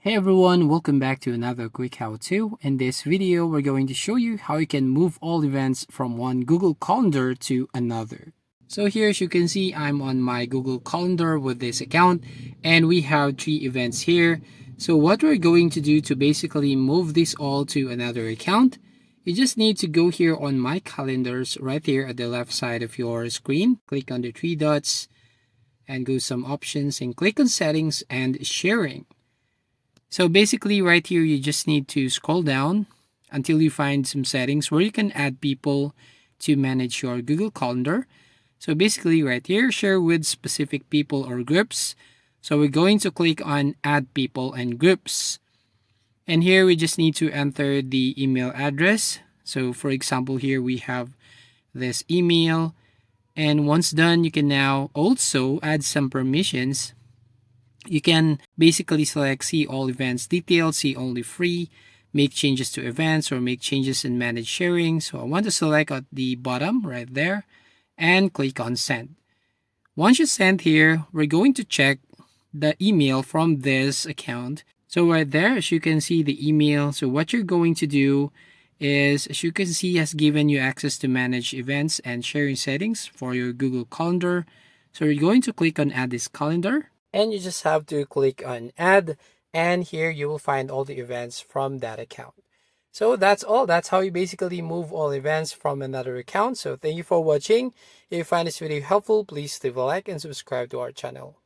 Hey everyone, welcome back to another quick how-to. In this video, we're going to show you how you can move all events from one Google Calendar to another. So here, as you can see, I'm on my Google Calendar with this account, and we have 3 events here. So what we're going to do to basically move this all to another account, you just need to go here on My Calendars right here at the left side of your screen. Click on the 3 dots and go some options and click on Settings and Sharing. So basically right here, you just need to scroll down until you find some settings where you can add people to manage your Google Calendar. So basically right here, share with specific people or groups. So we're going to click on add people and groups. And here we just need to enter the email address. So for example, here we have this email. And once done, you can now also add some permissions. You can basically select see all events details, see only free, make changes to events, or make changes in manage sharing. So I want to select at the bottom right there and click on send. Once you send here, we're going to check the email from this account. So right there, as you can see the email. So what you're going to do is, as you can see, has given you access to manage events and sharing settings for your Google Calendar. So you're going to click on add this calendar. And you just have to click on add, and here you will find all the events from that account. So that's all. That's how you basically move all events from another account. So thank you for watching. If you find this video helpful, please leave a like and subscribe to our channel.